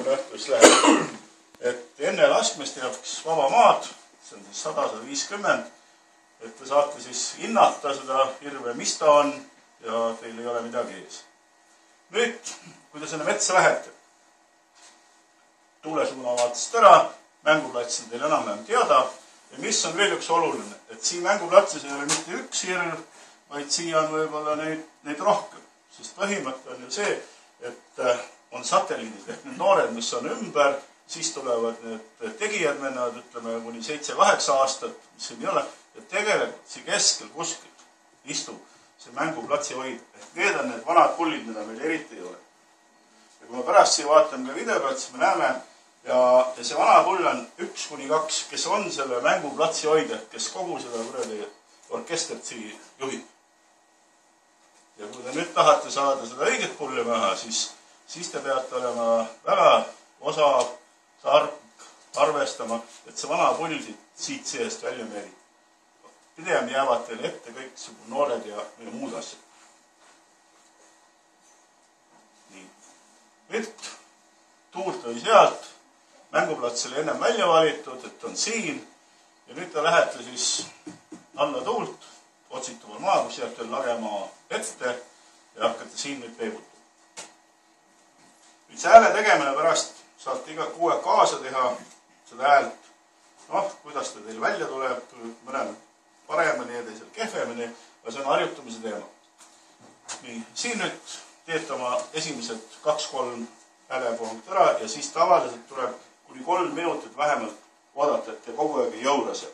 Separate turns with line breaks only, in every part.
järgmine õhtu siis läheb. Et enne laskmist tehakse vaba maad, see on siis 100-150, et te saate siis hinnata seda hirve, mis ta on ja teil ei ole midagi ees. Nüüd, kui te sinna metsa lähete, tuulesuuna vaatasite ära, mänguplats on teil enam-vähem teada ja mis on veel üks oluline, et siin mänguplatsis ei ole mitte üks hirv, vaid siia on võib-olla neid rohkem. Sest põhimõte on ju see, et on satelliidid ehk need noored, mis on ümber, siis tulevad need tegijad, mennevad ütleme kuni 7-8 aastat, mis siin ei ole, ja tegelikult siin keskel kuskil istub see mänguplatsi hoida. Ehk need on need vanad pullid, mida meil eriti ei ole. Ja kui me pärast siia vaatame ka videopealt, siis me näeme, ja see vana pull on 1-2, kes on selle mänguplatsi hoida, kes kogu seda kuradi orkestrit siia juhib. Ja kui te nüüd tahate saada seda õiget pulli maha, siis te peate olema väga osav, tark, arvestama, et see vana pull siit seest välja meeritab. Pidem jäävad teile ette kõik noored ja muud asjad. Nii. Nüüd tuult oli sealt, mänguplats oli ennem välja valitud, et on siin ja nüüd te lähete siis alla tuult, otsituval maa, kus jääb teil lagemaa ette ja hakkate siin nüüd peibutama. Nüüd see hääle tegemine pärast saate iga kuu aeg kaasa teha seda häält. Noh, kuidas ta teil välja tuleb, mõnel paremini ja teisel kehvemini, aga see on harjutamise teema. Nii, siin nüüd teete oma esimesed 2-3 häälepunkt ära ja siis tavaliselt tuleb kuni 3 minutit vähemalt oodata, et te kogu aeg ei jõura seal.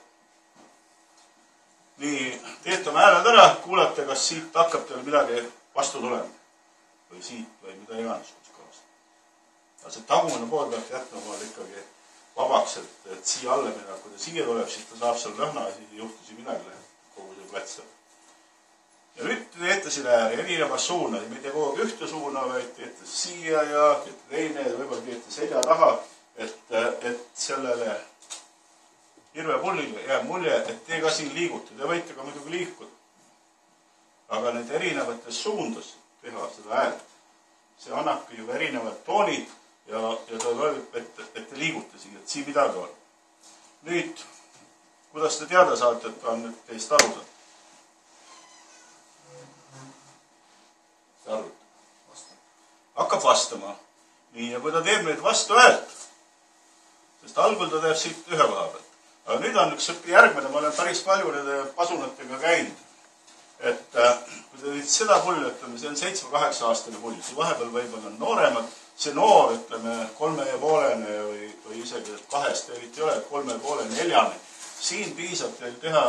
Nii, teete oma hääled ära, kuulate, kas siit hakkab teil midagi vastu tulema. Või siit või mida iganes kohast. Aga see tagumine pool peab jätma pool ikkagi vabaks, et siia alla minna. Kui ta siia tuleb, siis ta saab seal lõhna ja siis ei juhtusi midagi läheb kogu see plats. Ja nüüd teete siin ääri erinevas suuna. Mitte kogu aeg ühte suuna, vaid teete siia ja teete teine ja võib-olla teete selja taha, et sellele hirvepullile jääb mulje, et te ka siin liigute. Te võite ka muidugi liikuda. Aga need erinevates suundas teha seda häält. See annabki juba erinevad toonid ja ta loeb, et te liigute siin, et siin midagi on. Nüüd, kuidas te teada saate, et ta on nüüd teist aru saanud? Hakkab vastama. Nii, ja kui ta teeb nüüd vastu häält, sest algul ta teeb siit ühe koha pealt. Aga nüüd on üks järgmine, ma olen päris palju nende pasunatega käinud. Et kui te seda pulli ütleme, see on 7-8 aastane pull, see vahepeal võib-olla on nooremad. See noor, ütleme, 3,5 või isegi 2 eriti ei ole, 3,5-4. Siin piisab teil teha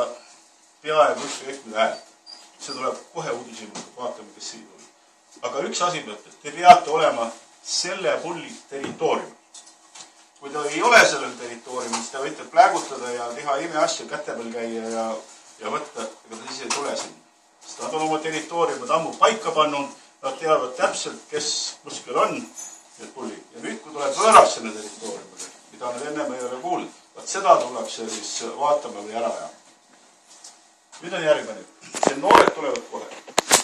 peaaegu ükskõik mida häält. See tuleb kohe uudishimuga, vaatame, kes siin tuli. Aga üks asi mõtleb, te peate olema selle pulli territooriumil. Kui ta ei ole sellel territooriumil, siis te võite pläägutada ja teha imeasju käte peal käia ja võtta, ega ta siis ei tule sinna. Sest nad on oma territooriumid ammu paika pannud, nad teavad täpselt, kes kuskil on need pullid. Ja nüüd, kui tuleb võõras selle territooriumile, mida nad ennem ei ole kuulnud, vaat seda tullakse siis vaatama või ära ajama. Nüüd on järgmine. See noored tulevad kohe.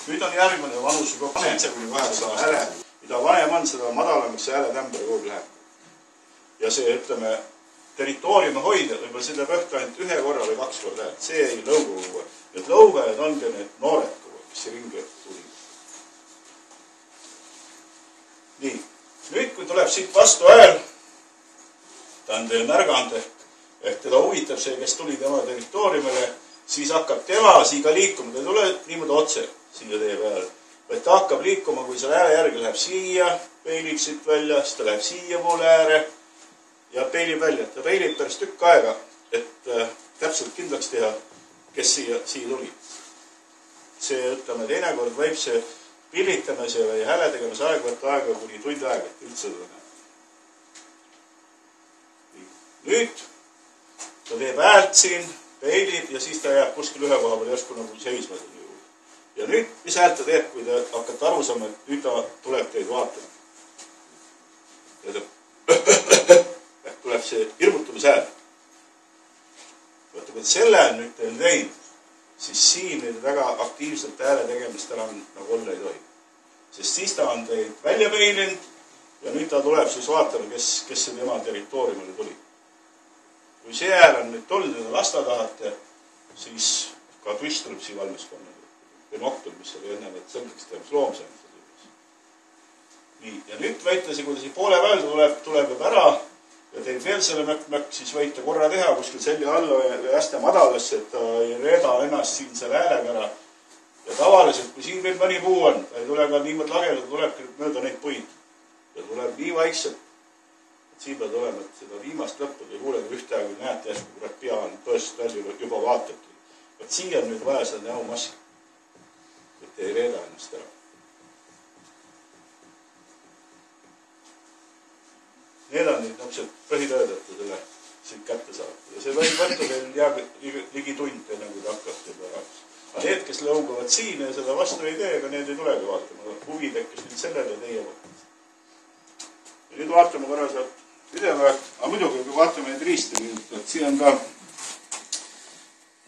Nüüd on järgmine vanus 7-8 hääle. Mida vanem on, seda madalamaks see hääle tämber kogu läheb. Ja see, ütleme, territooriumi hoida, võib-olla selle pöhta ainult 1 korra või 2 korda häält. See ei lõugu kogu. Need lõugajad ongi need noored kogu, mis see ringi tuli. Nii. Nüüd, kui tuleb siit vastu hääl, ta on teil märganud, ehk teda huvitab see, kes tuli tema territooriumile, siis hakkab tema siia liikuma. Ta ei tule niimoodi otse siia teie peale. Vaid ta hakkab liikuma, kui selle hääle järgi läheb siia, peilib siit välja, siis ta läheb siia poole ääre ja peilib välja. Ta peilib päris tükk aega, et täpselt kindlaks teha, kes siia tuli. See, ütleme, teinekord võib see pillitamise või hääle tegemise aeg võtta aega kuni tund aega, et üldse seda näha. Nüüd ta teeb häält siin, peilib ja siis ta jääb kuskil ühe koha peal järsku nagu seisma. Ja nüüd, mis häält ta teeb, kui te hakkate aru saama, et nüüd ta tuleb teid vaatama. Ja ta tuleb see hirmutamise hääl. Vaata, kui selle on nüüd teil teinud, siis siin nüüd väga aktiivselt hääle tegemist enam nagu olla ei tohi. Sest siis ta on teid välja peilinud ja nüüd ta tuleb siis vaatama, kes see tema territooriumile tuli. Kui see ajal on nüüd tulnud ja lasta tahate, siis ka twist tuleb siia valmiskonna. Binoktul, mis oli enne, et selgeks teemas loomsäämse tüübis. Nii, ja nüüd võitlasi, kui ta siia poole päeval tuleb ära ja teeb veel selle mökk-mökk, siis võite korra teha kuskil selja alla või hästi madalasse, et ta ei reeda ennast siin selle häälega ära. Ja tavaliselt, kui siin veel mõni puu on, ta ei tule ka niimoodi lageda, ta tuleb mööda neid puid. Ja tuleb nii vaikselt, et siin pead olema, et seda viimast lõppu ei kuule, kui ühte aega näete, kui kurat pea on tõest välja juba vaatabki. Et siia on nüüd vaja seda näomaski. Et ei reeda ennast ära. Need on nüüd nopsed põhitööd, et ta selle siit kätte saab. Ja see võib võtta veel jääb ligi tund, enne kui ta hakkab juba ära. Aga need, kes lõugavad siin ja seda vastu ei tee, aga need ei tulegi vaatama. Huvi tekkis nüüd sellele ja teie võttes. Ja nüüd vaatame korra sealt videoga, aga muidugi, kui vaatame neid riiste nüüd, et siin on ka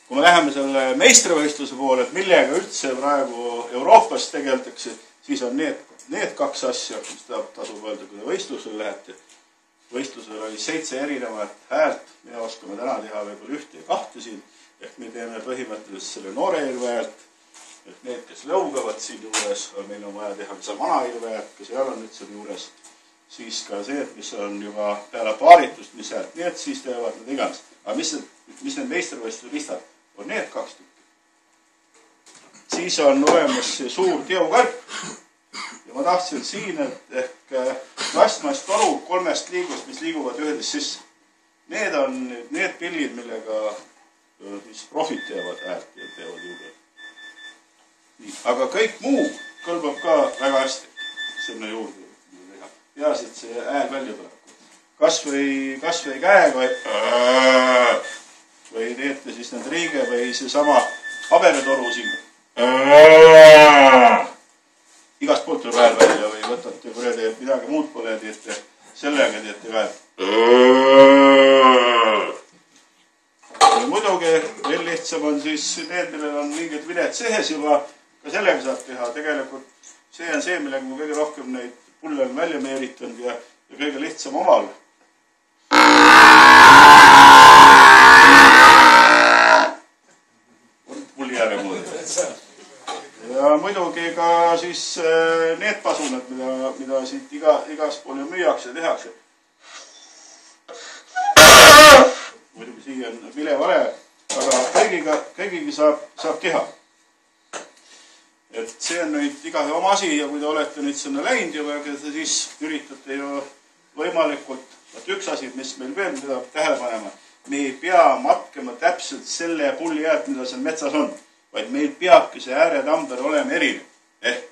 kui me läheme selle meistrivõistluse poole, et millega üldse praegu Euroopas tegeldakse, siis on need kaks asja, mis tasub öelda, kui te võistlusel lähete. Võistlusel oli 7 erinevat häält, me oskame täna teha võib-olla 1 ja 2 siin, ehk me teeme põhimõtteliselt selle noore ilve häält, et need, kes lõugavad siin juures, meil on vaja teha see vana ilve häält, kes seal on nüüd siin juures, siis ka see, mis on juba peale paaritust, mis häält, need siis teevad need iganes. Aga mis need meistrivõistluse listad? On need 2 tükki. Siis on olemas see suur teokarp. Ja ma tahtsin siin, et ehk plastmast toru 3 liigust, mis liiguvad ühedes sisse. Need on need pillid, millega mis profid teevad häält ja teevad juurde. Aga kõik muu kõlbab ka väga hästi sinna juurde. Peas, et see hääl välja tuleb. Kas või käega või teete siis need riige või see sama haberetoru siin. Igast poolt tuleb hääl välja või võtate, kui te midagi muud pole, teete sellega teete hääl. Muidugi veel lihtsam on siis need, millel on mingid viled sees juba, ka sellega saab teha. Tegelikult see on see, millega ma kõige rohkem neid pulle on välja meeritanud ja kõige lihtsam omal. Ja muidugi ka siis need pasunad, mida siit igas pool ju müüakse ja tehakse. Muidugi siia on vilevale, aga kõigigi saab teha. Et see on nüüd igahe oma asi ja kui te olete nüüd sinna läinud juba, siis üritate ju võimalikult, üks asi, mis meil veel peab tähele panema, me ei pea matkema täpselt selle pulli häält, mida seal metsas on. Vaid meil peabki see ääretamber olema erinev. Ehk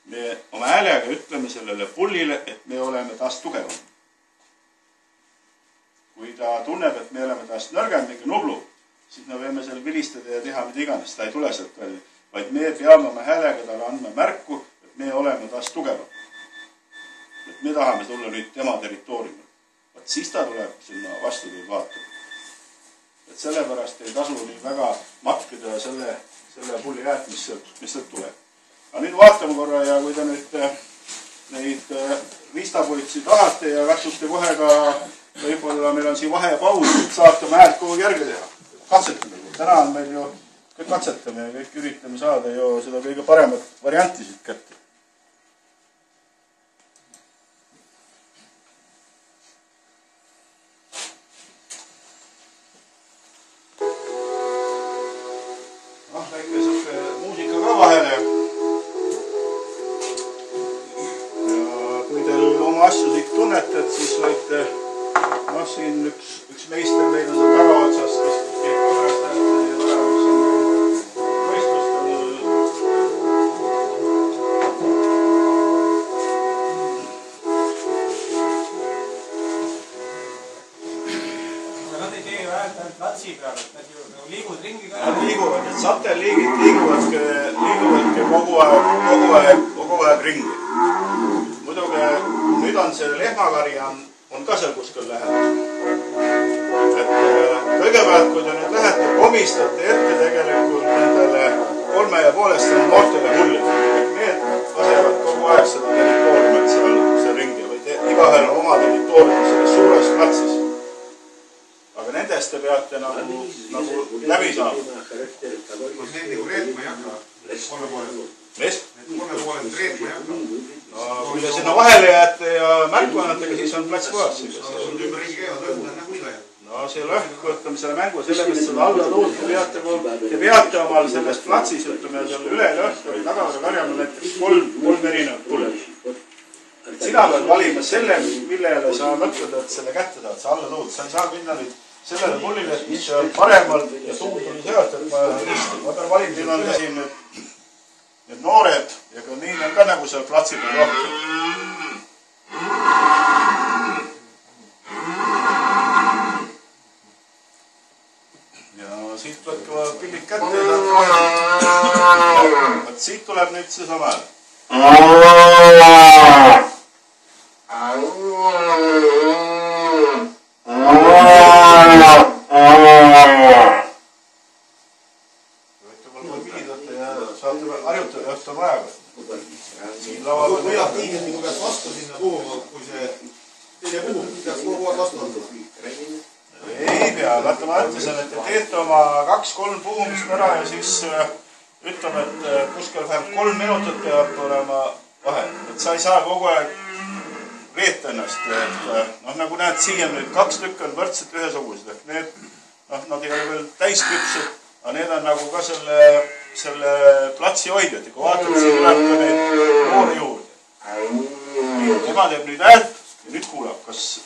me oma häälega ütleme sellele pullile, et me oleme taas tugevam. Kui ta tunneb, et me oleme taas nõrgem, mingi nublu, siis me võime seal vilistada ja teha mida iganes. Ta ei tule sealt välja. Vaid me peame oma häälega talle andma märku, et me oleme taas tugevam. Et me tahame tulla nüüd tema territooriumil. Vaat siis ta tuleb sinna vastu teid vaatama. Et sellepärast ei tasu nii väga matkida selle pulli häält, mis sealt tuleb. Aga nüüd vaatame korra ja kui te nüüd neid riistapuitsi tahate ja katsute kohe ka, võib-olla meil on siin vahepaus, et saate oma häält kogu järgi teha. Katsetame. Täna on meil ju kõik katsetame ja kõik üritame saada ju seda kõige paremat varianti siit kätte. Siis võite, siin üks meister meil on seal tagaotsast, kes teeb pärast hästi ja
Nad ei tee ju häält ainult latsi peal, et nad ju liiguvad ringi ka.
Nad liiguvad, et satelliigid liiguvadki kogu aeg ringi. Muidugi nüüd on see lehmakari on ka seal kuskil lähedal. Et kõigepealt, kui te nüüd lähete, komistate ette tegelikult nendele 3,5 noortele hullidele. Need lasevad kogu aeg seda territooriumit seal ringi või peate nagu läbi saama.
Need nagu reetma ei hakka, kolme pooled.
Mis?
Kolme pooled reetma ei hakka.
No, kui te sinna vahele jääte ja märku annatega, siis on plats puhas.
Sul ümberringi käivad lõhna nagu iga jääb.
No see lõhku, ütleme selle mängu, sellepärast seda alla tuult te peate omal selles platsis, ütleme seal üle lõhku või tagavara karjama näiteks kolm erinevat pulli. Sina pead valima selle, millele sa mõtled, et selle kätte saad, see alla tuult. Sa ei saa minna nüüd sellele pullile, et mis on paremal ja tuult oli sealt, et ma pean valima, siin on siin need noored ja ka nii on ka nagu seal platsi peal rohkem. Ja siit tuleb ka pillid kätte. Võt siit tuleb nüüd see sama hääl. Õhtul vajaga.
Kui aktiivselt peaks vastu sinna puhuma, kui see teine puhum peaks kogu aeg vastu andma?
Ei pea, vaata ma ütlesin, et te teete oma 2-3 puhumist ära ja siis ütleme, et kuskil vähemalt 3 minutit peab olema vahe. Et sa ei saa kogu aeg reeta ennast. Noh, nagu näed, siia nüüd 2 tükki on võrdselt ühesugused. Need, nad ei ole veel täisküpsed, aga need on nagu ka selle platsi hoidjad. Kui vaatad, siin tuleb ka neid noori juurde. Tema teeb nüüd häält ja nüüd kuulab, kas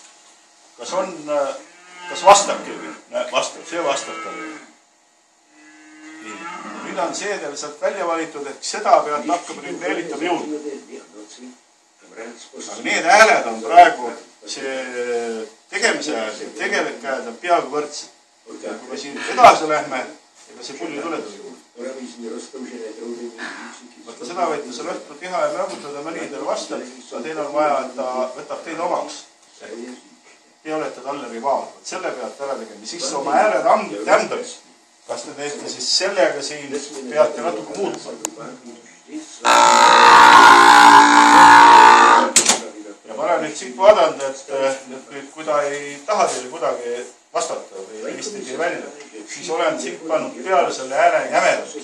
vastab keegi? Vastab, see vastab talle. Nüüd on see teil sealt välja valitud, et seda pealt hakkab nüüd meelitama juurde. Aga need hääled on praegu see tegemise hääl ja tegelik hääl on peaaegu võrdsed. Kui me siin edasi lähme, ega see pull ei tule tuli juurde. Võtta seda võite seal õhtul teha ja möögutada, mõni teil vastab, aga teil on vaja, et ta võtab teid omaks. Te olete talle rivaal. Selle pealt ära tegema. Siis oma ääre tämbab. Kas te teete siis sellega siin peate natuke muutma? Ja ma olen nüüd siit vaadanud, et kui ta ei taha teile kuidagi vastata või Eesti tee välja, siis olen siit pannud peale selle ääre jämedast.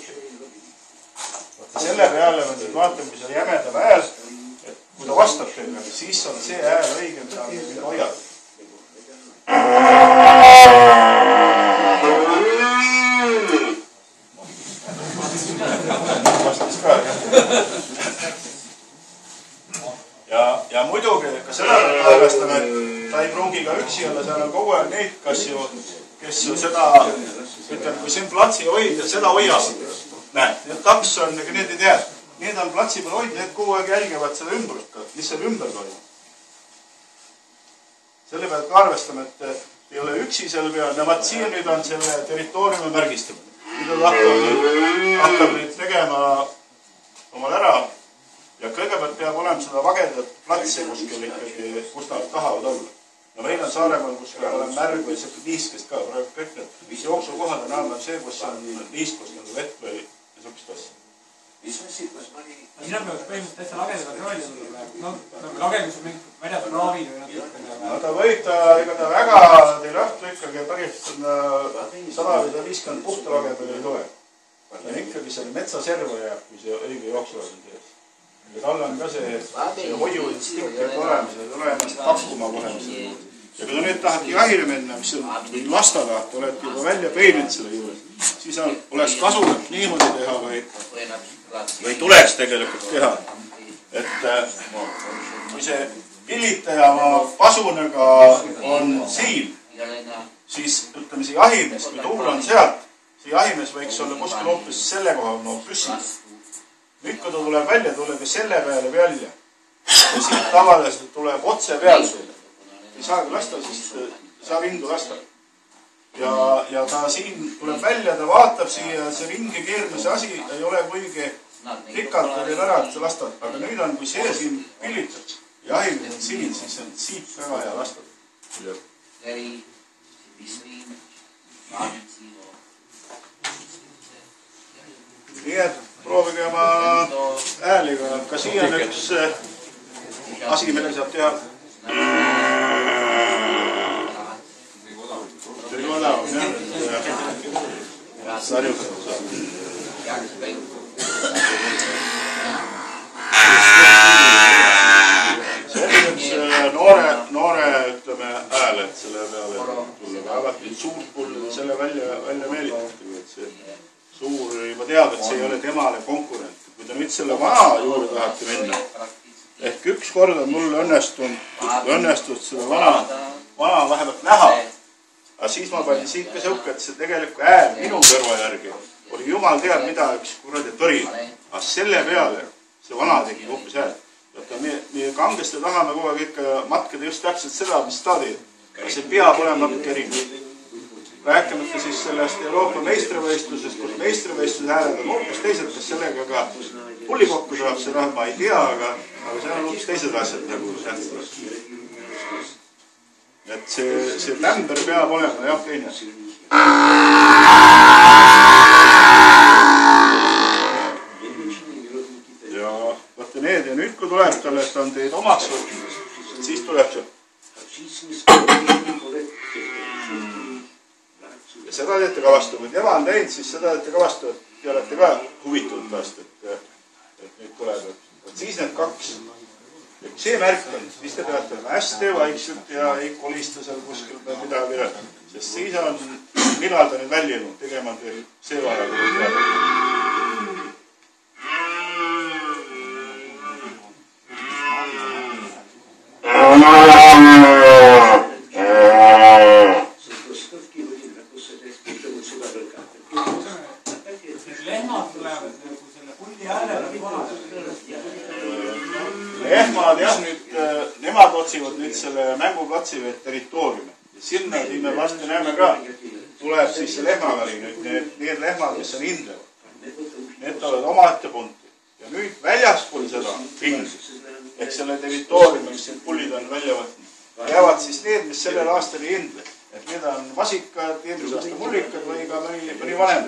Selle peale on siin vaatame, kui see jämedam hääl, et kui ta vastab teile, siis on see hääl õige, mida nüüd hoiab. Vastas ka, ja muidugi ka seda arvestame, et ta ei pruugi ka üksi olla, seal on kogu aeg neid, kes ju seda, ütleme, kui siin platsi hoida, seda hoiab. Näed, need taks on, ega need ei tea. Need on platsi peal hoida, need kogu aeg jälgivad seda ümbrust, mis seal ümber toimub. Selle pealt ka arvestame, et ei ole üksi selle peal, ja vaat siia nüüd on selle territooriumi märgistamine. Nüüd hakkab nüüd tegema omal ära ja kõigepealt peab olema seda vagedat platsi kuskil ikkagi, kus nad tahavad olla. No meil on Saaremaal, kus peab olema märg või niiskest ka, praegu kõik need jooksukohad on enam see, kus on niiskust nagu vett või niisugust asja.
Sina peaks põhimõtteliselt täitsa lagedada roolis olla praegu. Lagedus on mingid väljad kraavid või natukene.
No ta võib ega ta väga teil õhtu ikkagi päris 100-150 puhta lage peal ei tule. Ja ikkagi selle metsaserva jääb, kui see õige jooksuvad on sees. Ja tal on ka see hoiu instinkt olemas ja tule ennast pakkuma kohe. Ja kui ta nüüd tahadki jahile minna, mis on lastada, te olete juba välja peininud selle juures, siis oleks kasulik niimoodi teha või tuleks tegelikult teha. Et kui see pillitaja oma pasunega on siin, siis ütleme see jahimees, kui tuul on sealt, see jahimees võiks olla kuskil hoopis selle koha no püssis. Nüüd kui ta tuleb välja, tuleb selle peale välja. Ja siit tavaliselt tuleb otse peale. Ei saagi lasta, siis ei saa rindu lasta. Ja ta siin tuleb välja, ta vaatab siia, see ringi keermise asi ei ole kuigi pikalt teil ära, et see lastad. Aga nüüd on, kui see siin pillitud, jahimees on siin, siis on siit väga hea lastad. Nii et proovige oma hääliga, ka siia on üks asi, millega saab teha. noore ütleme hääl, et selle peale tulla alati suurt pulli selle välja meelitatud, et see suur juba teab, et see ei ole temale konkurent. Kui ta nüüd selle vana juurde tahate minna, ehk üks kord on mul õnnestunud seda vana vähemalt näha, aga siis ma panin siit ka sõuke, et see tegelikult hääl minu kõrva järgi oli jumal teab mida üks kuradi tõri, aga selle peale see vana tegi hoopis hääl. Meie kangesti tahame kogu aeg ikka matkida just täpselt seda, mis ta teeb. See peab olema natuke erinev. Rääkimata siis sellest Euroopa meistrivõistlusest, kus meistrivõistluse hääled on hoopis teised, kes sellega ka pulli kokku saab, seda ma ei tea, aga see on hoopis teised asjad nagu tähtsad. Et see tämber peab olema jah teine. Ja vaata need ja nüüd kui tuleb talle, et on teid omaks võtnud, siis tuleb see. Ja seda teete ka vastu, kui tema on teinud, siis seda teete ka vastu, et te olete ka huvitunud vast, et nüüd tuleb. Siis need kaks. Ja kui see märk on, siis te peate olema hästi vaikselt ja ei kolista seal kuskil midagi. Sest siis on, millal ta nüüd välja ilmub, tegema teil see vaja, kui teada. Lehmad jah, nüüd nemad otsivad nüüd selle mänguplatsi või territooriumi. Ja sinna me varsti näeme ka, tuleb siis see lehmaväli nüüd, need lehmad, mis on indlevad. Need tulevad omaette punti. Ja nüüd väljaspool seda pingi, ehk selle territooriumi, mis need pullid on välja võtnud, jäävad siis need, mis sellel aastal ei indle. Et need on vasikad, eelmise aasta mullikad või ka mõni vanem.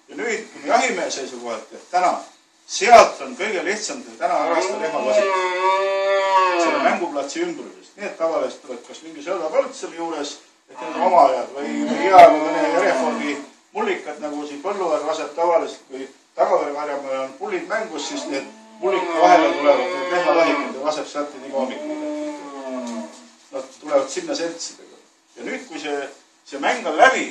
Ja nüüd, kui me jahimehe seisukohalt, et täna sealt on kõige lihtsam täna arvestada lehmavasik selle mänguplatsi ümbrusest. Need tavaliselt tulevad kas mingi sõldapõld selle juures, et need on omajad või hea mõne järjeforgi mullikad, nagu siin põlluväär laseb tavaliselt, kui tagavervarjamal on pullid mängus, siis need mullika vahele tulevad need lehmavasikad ja laseb sealt nii hommikul. Nad tulevad sinna seltsidega. Ja nüüd, kui see mäng on läbi,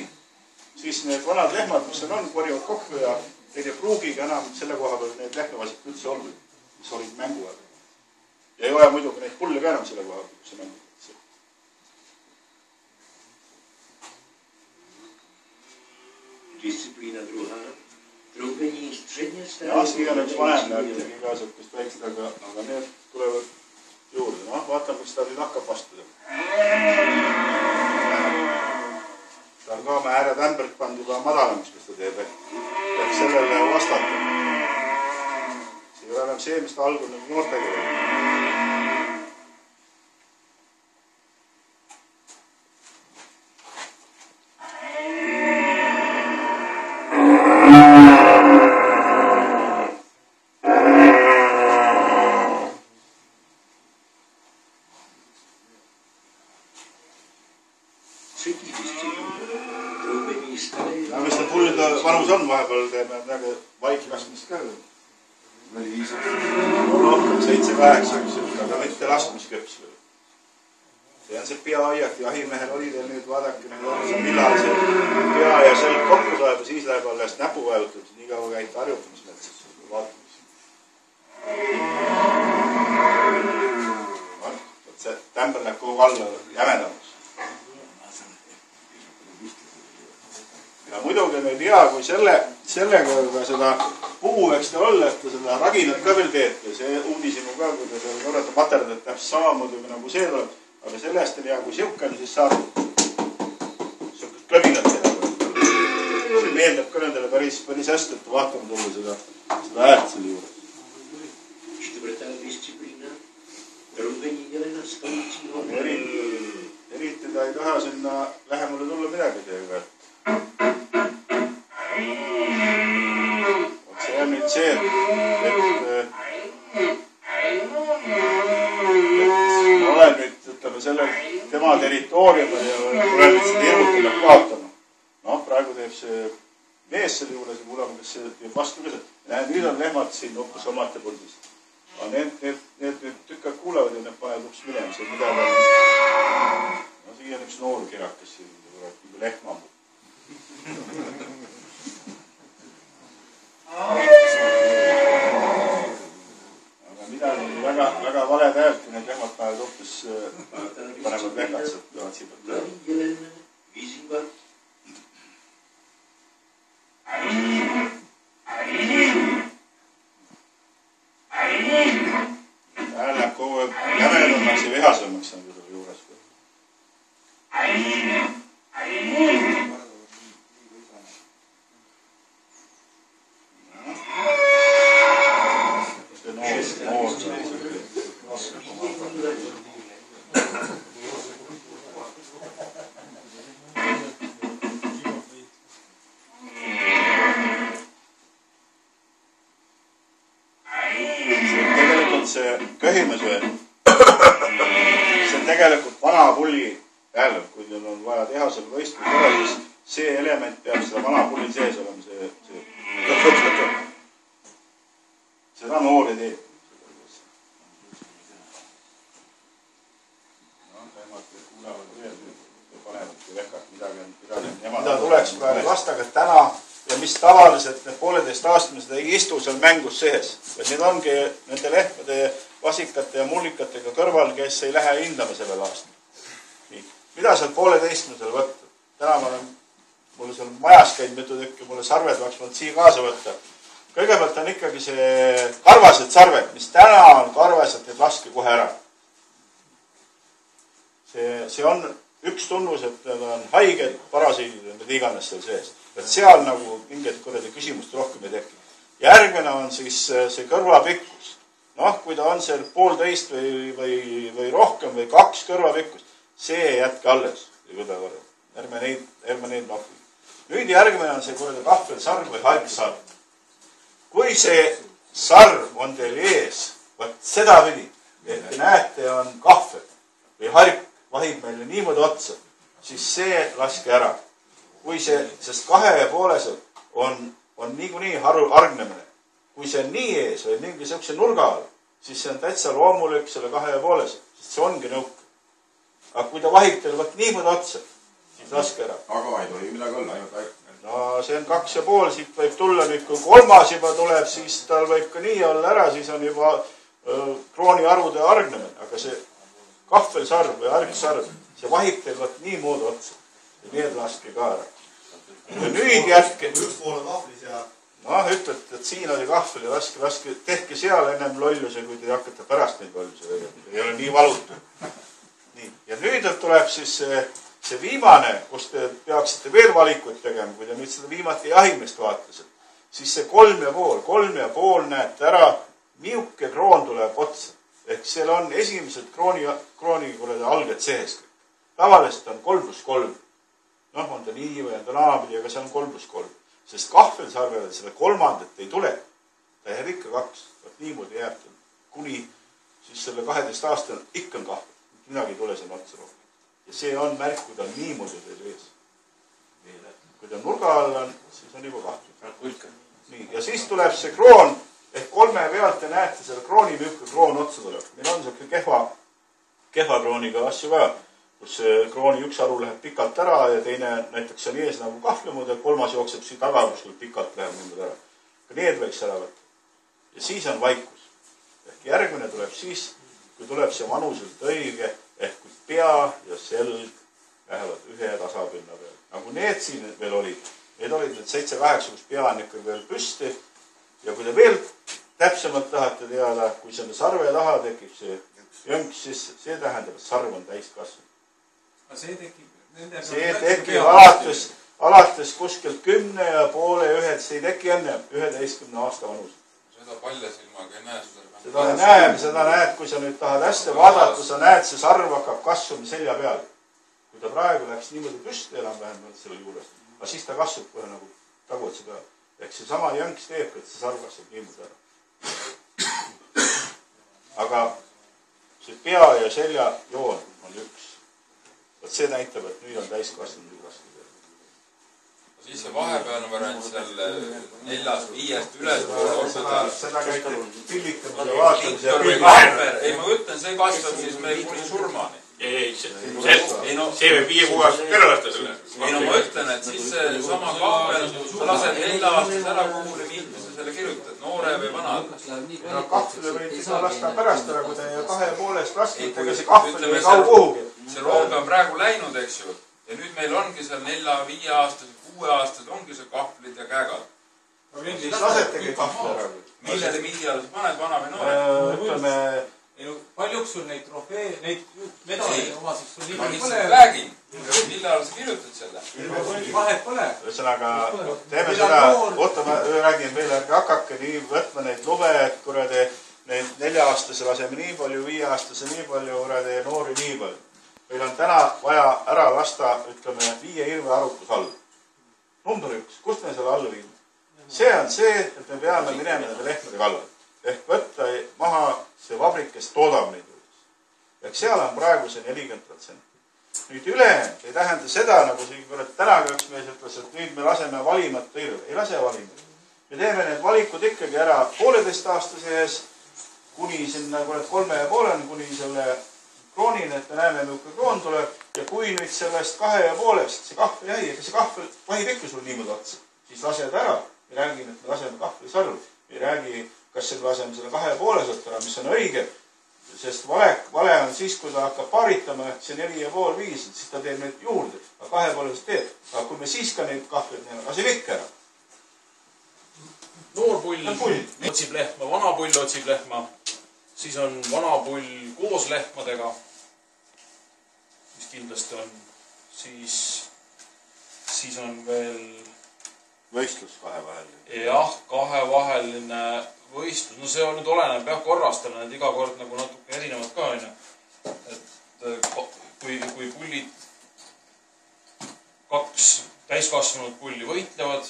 siis need vanad lehmad, mis on, korjavad kokku ja ei pruugiga enam selle koha peal need lehmavasik üldse olnud, mis olid mängu ajal. Ja ei ole muidugi neid pulle ka enam selle koha peal, kus see mängu.
Disciplína druhá. Troubení středně staré.
Ja, siin on üks vanem näitegi ka sõltust väiksed, aga need tulevad juurde. No, vaatame, kus ta nüüd hakkab vastu. Ta on ka oma ääretämbrit pannud juba madalamaks, mis ta teeb, et sellele vastata. See ei ole enam see, mis ta algul nagu noortega oli. Vanus on vahepeal, teeme midagi vaiklaskmist ka. Rohkem 7-8, aga mitte laskmisköps. See on see peaaiak, jahimehel oli teil nüüd, vaadake, millal see pea ja selg kokku saab ja siis läheb alles näpu vajutab, nii kaua käite harjutamismetsas. See tämber läheb kogu alla jämedamaks. Ja muidugi nüüd hea, kui sellega seda puu võiks te olla, et te seda raginat ka veel teete. See uudisime ka, kui te seda korrata materdad täpselt samamoodi nagu see tuleb. Aga sellest on hea, kui siuke on, siis saab siukest kõvinat teha. See meeldab ka nendele päris hästi, et vaatame tulla seda häält selle juures. Eriti ta ei taha sinna lähemale tulla midagi teega. See on nüüd see, et ma olen nüüd, ütleme, selle tema territooriumil ja olen nüüd seda hirmutada kaotama. see mees selle juures ja kuulama, kes teeb vastu ka see. Nüüd on lehmad siin hoopis omate puldis. Aga need tükkad kuulevad ja need panevad hoopis minema. See midagi on... No siin on üks noor kirakas siin, nagu lehma. Aga midagi on väga vale tähelt, kui need lehmad panevad hoopis panevad lehmad sealt ja otsivad. Läheb kogu jämedamaks ja vihasemaks on selle juures. See köhimise, see on tegelikult vana pulli jälle, kui teil on vaja teha selle võistluse üle, siis see element peab seda vana pulli sees olema, seda noor ei tee. Mida tuleks praegu lastaga täna ja mis tavaliselt need 1,5-aastased ei istu seal mängus sees. Need ongi nende lehmade, vasikate ja mullikatega kõrval, kes ei lähe hindama sellel aastal. Nii. Mida seal 1,5-aastasel võtta? Täna mulle seal majas käinud mitu tükki, mulle sarved vaksmalt siia kaasa võtta. Kõigepealt on ikkagi see karvased sarved, mis täna on karvased, need laske kohe ära. See on üks tunnus, et need on haiged, parasiidid ja need iganes seal sees. Et seal nagu mingit kuradi küsimust rohkem ei teki. Järgmine on siis see kõrvapikkus. Noh, kui ta on seal 1,5 või rohkem või 2 kõrvapikkust, see jätke alles. Ärme neid nokki. Nüüd järgmine on see kuradi kahvelsarv või hargsarv. Kui see sarv on teil ees, võt seda pidi, et te näete, on kahvel või hark vahib meile niimoodi otsa, siis see laske ära. Kui see, sest 2,5 on niikuinii argnemine. Kui see on nii ees või mingi sellise nurga all, siis see on täitsa loomulik selle 2,5, sest see ongi nõuk. Aga kui ta vahib teil võt niimoodi otsa, siis laske ära.
Aga ei tohi midagi olla, ainult väike.
No see on 2,5, siit võib tulla nüüd, kui 3 juba tuleb, siis tal võib ka nii olla ära, siis on juba krooniarude argnemine. Aga see kahvelsarv või hargsarv, see vahib teil võt niimoodi otsa. Ja need laske ka ära. Ja nüüd jätke...
Üks pool on kahvlis ja...
Noh, ütlete, et siin oli kahvel ja laske, tehke seal ennem lolluse, kui te hakkate pärast neid lolluse tegema. Ei ole nii valutu. Nii. Ja nüüd tuleb siis see viimane, kus te peaksite veel valikuid tegema, kui te nüüd seda viimati jahimist vaatasite, siis see 3,5 näete ära, miuke kroon tuleb otsa. Ehk seal on esimesed krooni alged sees. Tavaliselt on 3+3. Noh, on ta nii või on ta naabili, aga see on 3+3. Sest kahvelsarvele selle 3. ei tule. Ta jääb ikka 2. Vaat niimoodi jääb ta. Kuni siis selle 12 aastal ikka on kahvel. Midagi ei tule seal otsa rohkem. Ja see on märk, kui ta on niimoodi teil ees. Kui ta nurga all on, siis on juba kahvel. Nii, ja siis tuleb see kroon, ehk 3 pealt te näete selle krooni müüka kroon otsa tuleb. Meil on see kehva krooniga asju ka, kus krooni üks aru läheb pikalt ära ja teine näiteks on ees nagu kahvlemud ja 3 jookseb siin taga, kus pikalt läheb niimoodi ära. Ka need võiks ära võtta. Ja siis on vaikus. Ehk järgmine tuleb siis, kui tuleb see vanuselt õige, ehk kui pea ja selg lähevad ühe tasapinna peal. Nagu need siin veel olid. Need olid need 7-8, kus pea on ikka veel püsti. Ja kui te veel täpsemalt tahate teada, kui selle sarve taha tekib see jõnks, siis see tähendab, et sarv on täiskasvanud. See tekib alates kuskilt 10,5 ja 11, see ei teki enne 11 aasta vanus.
Seda palja silmaga ei näe.
Seda näed, kui sa nüüd tahad hästi vaadata, sa näed, see sarv hakkab kasvama selja peal. Kui ta praegu läks niimoodi püsti enam-vähem selle juures, aga siis ta kasvab kohe nagu tagutse peal. Ehk see sama jõnks teeb, et see sarv kasvab niimoodi ära. Aga see pea ja selja joon on üks. Võt see näitab, et nüüd on täiskasvanud raske teha.
siis see vahepealne variant seal 4-5 ülespoole
seda käib pillitamise vaatamise ja
või kahver. Ei, ma ütlen, see kasvab siis meil kuni surmani.
Ei, see võib 5-6 aastat kõrre lasta selle.
Ei, no ma ütlen, et siis see sama kahvel, sa lased 4 aastas ära kuhule viitu, sa selle kirjutad, noore või vana.
No kahvile võid seda lasta pärast ära, kui te 2,5 lastud, ega see kahvel ei kau kuhugi.
See roog on praegu läinud, eks ju. Ja nüüd meil ongi seal 4-5 aastased, 6 aastased ongi see kahvlid ja käegad.
Siis lasetegi kahvli ära.
Millele viial sa paned vana või noore?
Ütleme...
Paljuks sul neid trofee, neid medaleid oma siis sul nii palju
pole? Räägin. Millal sa kirjutad selle?
Vahet pole.
Ühesõnaga, teeme seda, oota, ma räägin veel, ärge hakake nii võtma neid lube, et kuradi neid 4-aastase laseme nii palju, 5-aastase nii palju, kuradi noori nii palju. Meil on täna vaja ära lasta, ütleme, 5 hirve arutus all. Number 1, kust me selle alla viime? See on see, et me peame minema nende lehmade kallal. Ehk võtta maha see vabrik, kes toodab neid juures. Ehk seal on praegu see 40%. Nüüd ülejäänud ei tähenda seda, nagu tänaga üks mees ütles, et nüüd me laseme valimata hirve. Ei lase valimata. Me teeme need valikud ikkagi ära 1,5-aastase ees, kuni sinna 3,5, kuni selle kroonini, et me näeme, milline kroon tuleb. Ja kui nüüd sellest 2,5 see kahvel jäi, ega see kahvel vahib ikka sul niimoodi otsa, siis lased ära. Me räägime, et me laseme kahvli sarvu. Me räägi, kas selle laseme selle 2,5 ära, mis on õige. Sest vale on siis, kui ta hakkab paaritama, et see 4,5-5, siis ta teeb neid juurde. Aga 2,5 teeb. Aga kui me siis ka neid kahvleid neeme, laseme ikka ära.
Noor pull otsib lehma, vana pull otsib lehma. Siis on vana pull koos lehmadega, mis kindlasti on. Siis on veel...
Võistlus kahevaheline.
Jah, kahevaheline võistlus. No see on nüüd oleneb jah korrastele, need iga kord nagu natuke erinevad ka, on. Et kui pullid 2 täiskasvanud pulli võitlevad,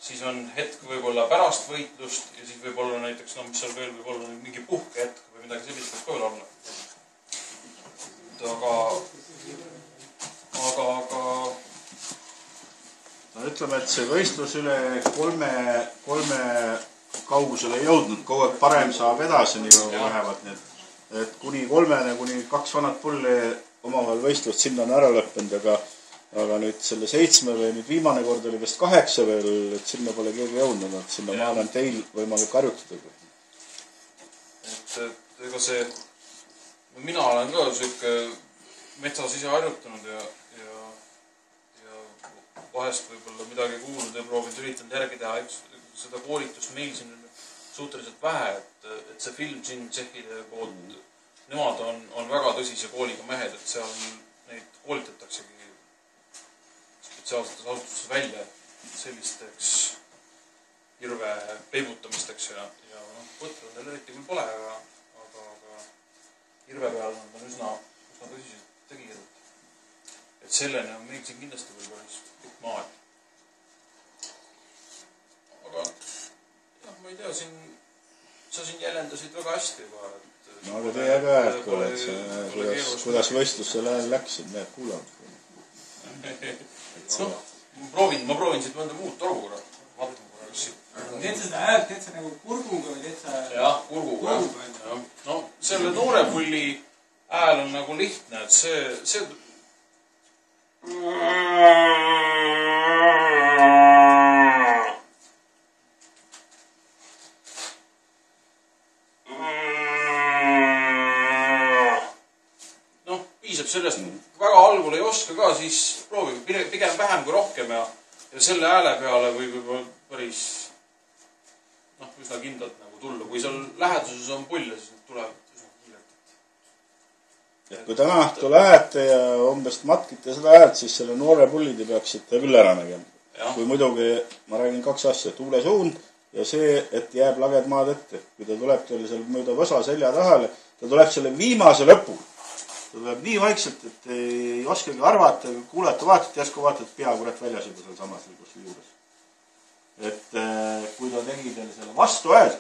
siis on hetk võib-olla pärast võitlust ja siis võib-olla näiteks, no mis seal veel võib-olla mingi puhkehetk või midagi sellist võib ka veel olla. Aga
no ütleme, et see võistlus üle 3 kaugusele ei jõudnud, kogu aeg parem saab edasi, nii kui lähevad need. Et kuni 3, kuni 2 vanad pulli omavahel võistlust, sinna on ära lõppenud, aga nüüd selle 7 või nüüd viimane kord oli vist 8 veel, et sinna pole keegi jõudnud, et sinna maal on teil võimalik harjutada.
Et ega see, mina olen ka siuke metsas ise harjutanud ja vahest võib-olla midagi kuulnud ja proovinud üritanud järgi teha. Seda koolitust meil siin on suhteliselt vähe, et see film siin Tšehhide poolt, nemad on väga tõsise kooliga mehed, et seal neid koolitataksegi spetsiaalsetes asutustes välja sellisteks hirve peibutamisteks ja võtvad neil eriti küll pole, aga hirve peal on üsna tõsised tegijad. Et selleni on meil siin kindlasti veel päris pikk maa. Aga jah, ma ei tea, sa siin jäljendasid väga hästi juba.
No aga teie ka, et kuidas võistlus selle ajal läks, et need kuulavad.
Ma proovin siit mõnda muud torukorra. Vaatame korra, kas siit.
Teed sa seda häält, teed sa nagu kurguga või teed sa...
Jah, kurguga. No, selle noore pulli hääl on nagu lihtne, et see... Piisab sellest, väga algul ei oska ka, siis proovige pigem vähem kui rohkem ja selle hääle peale võib juba päris üsna kindlalt nagu tulla. Kui seal läheduses on pulle, siis need tulevad üsna kiirelt.
Et kui täna õhtu lähete ja umbes matkite seda häält, siis selle noore pullid peaksite küll ära nägema. Kui muidugi, ma räägin 2 asja, tuulesuund ja see, et jääb laged maad ette. Kui ta tuleb teile seal mööda võsa selja tahale, ta tuleb selle viimase lõpul. Ta tuleb nii vaikselt, et ei oskagi arvata, kuulete, vaatate, järsku vaatate, pea kurat väljas juba seal samas lõpus juures. Et kui ta tegi teile selle vastu häält,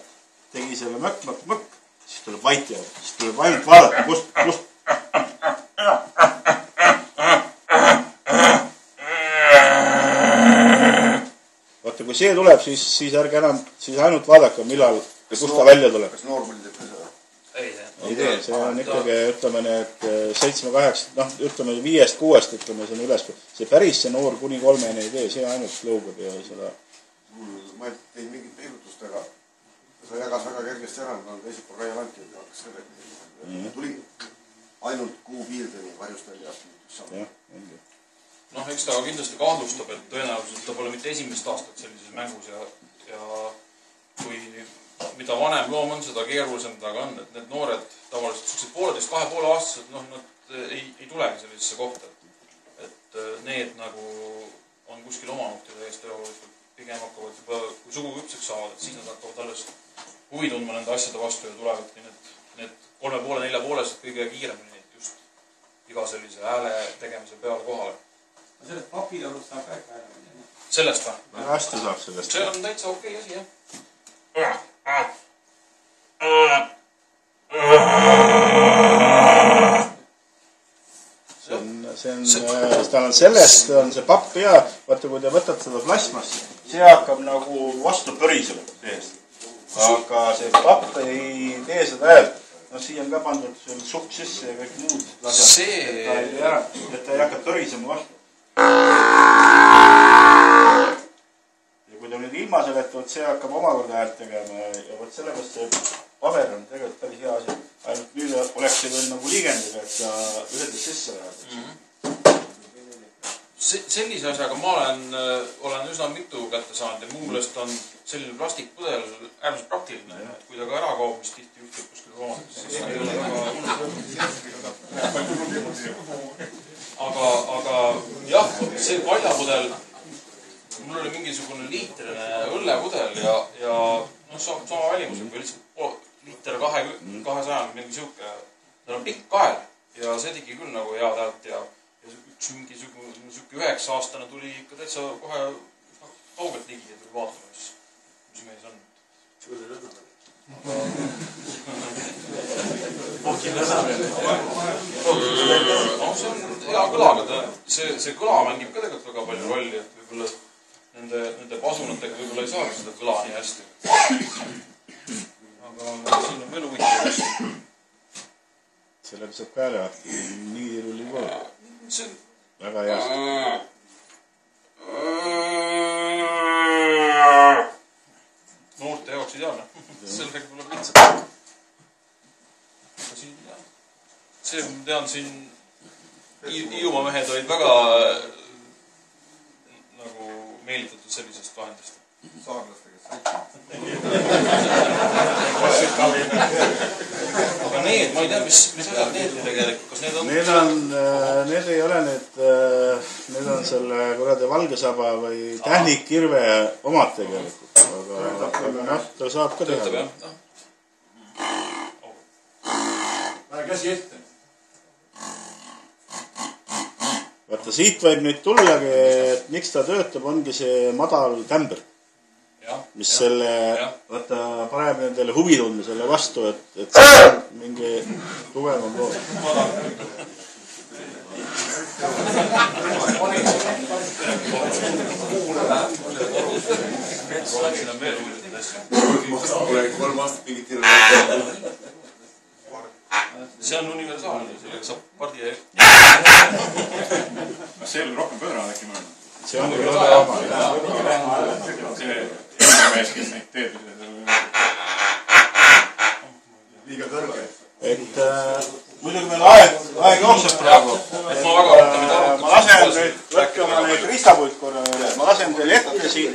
tegi selle mõkk, siis tuleb vait jääb. Siis tuleb ainult vaadata, kust. kui see tuleb, siis ärge enam, siis ainult vaadake, millal ja kust ta välja tuleb.
Kas noorpõli teeb ka seda?
Ei tee, see on ikkagi, ütleme need 7-8, noh, ütleme 5-6, ütleme see on üles. See päris see noor kuni 3 ei tee, see ainult lõugab ja seda.
Ma ei teinud mingit peigutust, aga sa jagas väga kergesti ära, kui on teised pool rajalanti, et hakkas sellega. Tuli ainult kuu piirdeni varjust välja.
Noh, eks ta kindlasti kahtlustab, et tõenäoliselt ta pole mitte esimest aastat sellises mängus ja kui mida vanem loom on, seda keerulisem taga on, et need noored tavaliselt sellised 1,5–2,5 aastased, noh, nad ei tulegi sellisesse kohta. Et need nagu on kuskil oma nuhtide eest ülevaatlikult pigem hakkavad juba, kui sugu küpseks saavad, et siis nad hakkavad alles huvi tundma nende asjade vastu ja tulevadki need 3,5–4,5-sed kõige kiiremini just iga sellise hääle tegemise peale kohale.
Sellest papilõudust saab ka ikka hääle.
Sellest või?
Väga hästi saab sellest.
See on täitsa okei asi, jah.
Tal on sellest, on see papp hea, vaata kui te võtate seda plasmast, see hakkab nagu vastu pörisema teest. Aga see papp ei tee seda häält. No siia on ka pandud sukk sisse ja kõik muud lasjad, et ta ei hakka pörisema vastu. Ja kui ta nüüd ilma selleta, see hakkab omakorda häält tegema ja võt sellepärast see paber on tegelikult päris hea asi. Ainult nüüd oleks see veel nagu liigendiga, et ta ühedes sisse läheb.
Sellise asjaga ma olen üsna mitu kätte saanud ja muu meelest on selline plastikpudel äärmiselt praktiline. Kui ta ka ära kaob, mis tihti juhtub kuskil roomatis, siis ei ole väga aga jah, see paljapudel, mul oli mingisugune liitrine õllepudel ja sama välimusega, kui lihtsalt liiter 200, mingi siuke, tal on pikk kael ja see tegi küll nagu head häält ja üks mingisugune 9-aastane tuli ikka täitsa kohe kaugelt ligi ja tuli vaatama, mis mees on. See on hea kõlaga, see kõla mängib ka tegelikult väga palju rolli, et võib-olla nende pasunatega võib-olla ei saagi seda kõla nii hästi. Aga siin on veel huvitav hästi.
Sellega saab peale vaata, nii rulli poole.
See on
väga hea.
noorte jaoks ideaalne. Sellega tuleb lihtsalt. See, ma tean, siin Hiiumaa mehed olid väga nagu meelitatud sellisest vahendist.
Saarlastega.
Aga need, ma ei tea, mis asjad need tegelikult, kas need on?
Need ei ole need on selle kuradi valgesaba või tähnikkirve omad tegelikult. Aga noh, ta saab ka teha.
Pane käsi ette.
Vaata, siit võib nüüd tullagi, et miks ta töötab, ongi see madal tämber. Mis selle, vaata, paneb nendele huvi tundma selle vastu, et see on mingi tugevam pool.
See on universaalne, sellega saab pardi ja...
Kas see oli rohkem pööranud äkki mõelnud?
See on küll väga oma.
See mees, kes neid teeb.
Liiga kõrge.
Et muidugi meil aeg jookseb praegu. Ma lasen nüüd, võtke oma neid ristapuid korra üle. Ma lasen teil ette siin.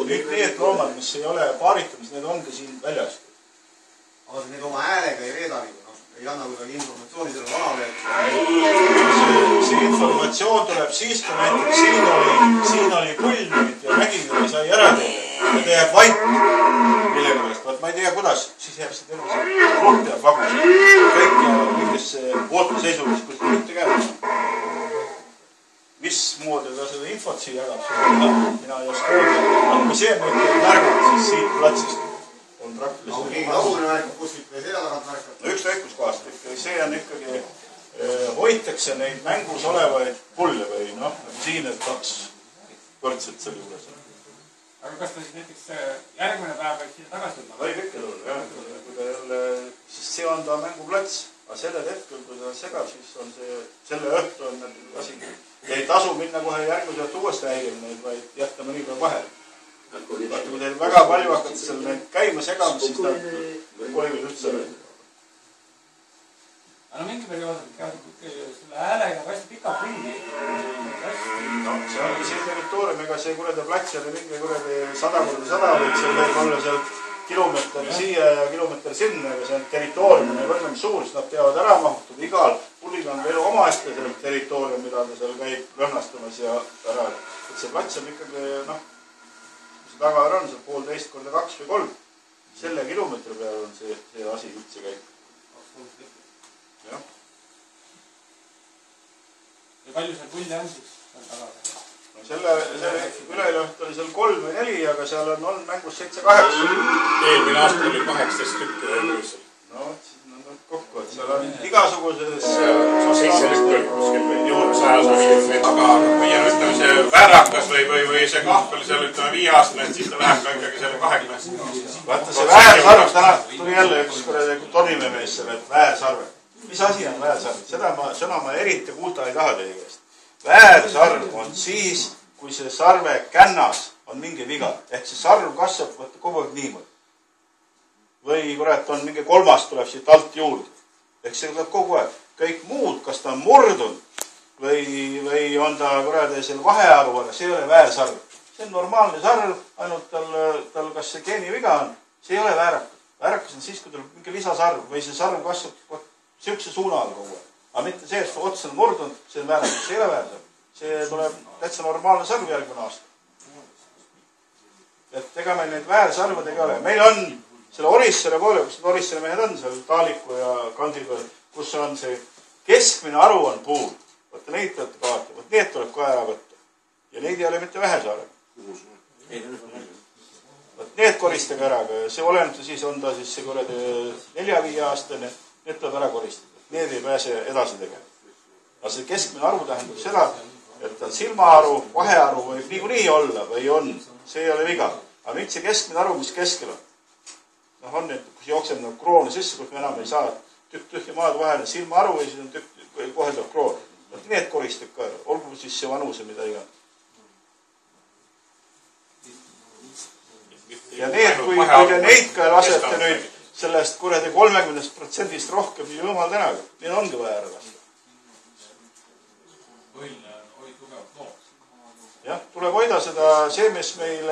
Kõik need loomad, mis ei ole paaritamis, need ongi siin väljas.
Aga need oma häälega ei reedagi, ei anna kuidagi informatsiooni selle vanale.
See informatsioon tuleb siis, kui näiteks siin oli pull nüüd ja nägin, sai ära teha. Ja ta jääb vait millega pärast. Vaat ma ei tea, kuidas, siis jääb see terve see grupp ja pagus. Kõik jäävad mingisse ootuseisulis, kus ta mitte käib. Mismoodi ta seda infot siia jagab, mina ei oska öelda. Kui see nüüd märgab, siis siit platsist on praktiliselt.
Keegi tagune märkab kuskilt või selja tagant märkab?
No üks lõikuskohast. See on ikkagi, hoitakse neid mängus olevaid pulle või noh, siin, et kaks võrdselt selle juures.
aga kas ta siis näiteks järgmine päev võiks siia tagasi tulla?
Võib ikka tulla, jah. Kui ta jälle, sest see on ta mänguplats. Aga sellel hetkel, kui ta segab, siis on see, selle õhtu on asi. Ja ei tasu minna kohe järgmiselt uuesti häirima neid, vaid jätta mõni päev vahel. Vaata, kui teil väga palju hakkate seal neid käima segama, siis ta kolivad üldse ära.
No mingi periood selle häälega hästi pikalt ringi.
No, see on see territoorium, ega see kuradi plats oli mingi kuradi 100x100 võiks seal veel olla seal kilomeeter siia ja kilomeeter sinna, aga see on territoorium ja võrdlemisi suur, siis nad teavad ära mahutud. Igal pullil on veel omaette see territoorium, mida ta seal käib lõhnastamas ja ära. Et see plats on ikkagi, noh, see tagaver on seal 1,5 x 2 või 3. Selle kilomeetri peal on see asi üldse käib. Jah.
Ja palju seal pulli on siis?
No selle üleilõht oli seal 3 või 4, aga seal on mängus 7-8.
Eelmine aasta oli 18 tükki öösel.
No, siis nad on kokku, et seal on igasuguses
17 tükki kuskil või juurde 100. Aga meie ütleme see väärakas või see kahvel seal ütleme 5-aastane, et siis ta läheb ka ikkagi selle 20.
Vaata see väärsarv, täna tuli jälle üks tornimemees selle, et väärsarve. Mis asi on väärsarv? Sõna ma eriti kuulda ei taha teie käest. Väärsarv on siis, kui see sarve kännas on mingi viga. Ehk see sarv kasvab kogu aeg niimoodi. Või kurat on mingi kolmas tuleb siit alt juurde. Ehk see tuleb kogu aeg. Kõik muud, kas ta on murdunud või on ta kuradi seal vahearu, aga see ei ole väärsarv. See on normaalne sarv, ainult tal kas see geeniviga on. See ei ole väärakas. Väärakas on siis, kui tuleb mingi lisasarv või see sarv kasvab siukse suuna all kogu aeg. Aga mitte see, et ots on murdunud, see on väärakas. See ei ole väärsarv. See tuleb täitsa normaalne sarv järgmine aasta. Et ega meil neid väärsarvadega ei ole. Meil on selle Orissaare poole, kus need Orissaare mehed on, seal Taaliku ja Kandi peal, kus on see keskmine aru on puul. Võtta neid peate kaarti. Võt need tuleb ka ära võtta. Ja neid ei ole mitte Vähesaarega. Võt need koristage ära. See oleneb siis on ta siis see kuradi 4-5 aastane. Need tuleb ära koristada. Need ei pääse edasi tegema. Aga see keskmine aru tähendab seda, et silmaaru, vahearu võib niikuinii olla või on. See ei ole viga. Aga nüüd see keskmine aru, mis keskel on. Noh on nüüd, kus jookseb nagu krooni sisse, kus me enam ei saa tükk-tühja maad vahele silmaaru või siis on kohe tuleb kroon. Need koristab ka ära. Olgu siis see vanuse, mida iganes. Ja need, kui te neid ka lasete nüüd sellest kuradi 30% rohkem, nii jumal tänaga. Need ongi vaja ära lasta. Jah, tuleb hoida seda, see, mis meil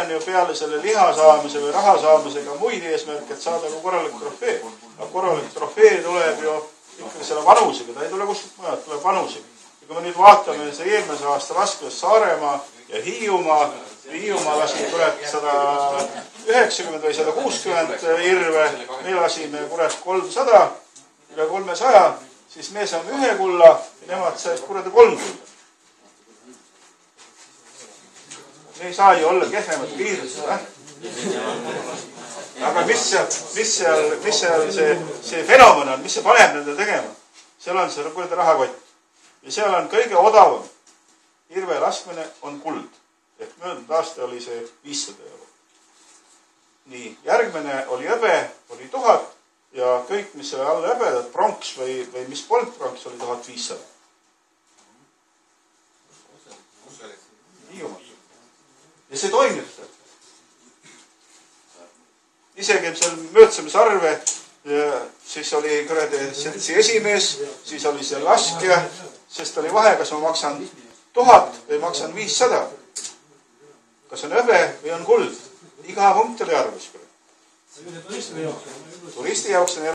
on ju peale selle liha saamise või raha saamisega muid eesmärk, et saada ka korralik trofee. Aga korralik trofee tuleb ju ikkagi selle vanusega, ta ei tule kuskilt mujalt, tuleb vanusega. Ja kui me nüüd vaatame see eelmise aasta laskudes Saaremaa ja Hiiumaa laski kurat 190 või 160 irve, me lasime kurat 300, üle 300, siis me saame 1 kulla ja nemad said kuradi 3 kulla. Me ei saa ju olla kehvemat piirustada. Aga mis seal see fenomen on, mis see paneb nende tegema? Seal on see kuradi rahakott. Ja seal on kõige odavam irve laskmine on kuld. Ehk möödunud aasta oli see 500 €. Nii, järgmine oli hõbe, oli 1000 ja kõik, mis selle alla hõbedad, pronks või mis polnud pronks, oli 1500. Ja see toimib seal. Isegi seal möödsime sarve, siis oli seltsi esimees, siis oli see laskja, sest oli vahe, kas ma maksan 1000 või maksan 500. Kas on hõbe või on kuld. Iga punkt oli arvus. Turisti jaoks on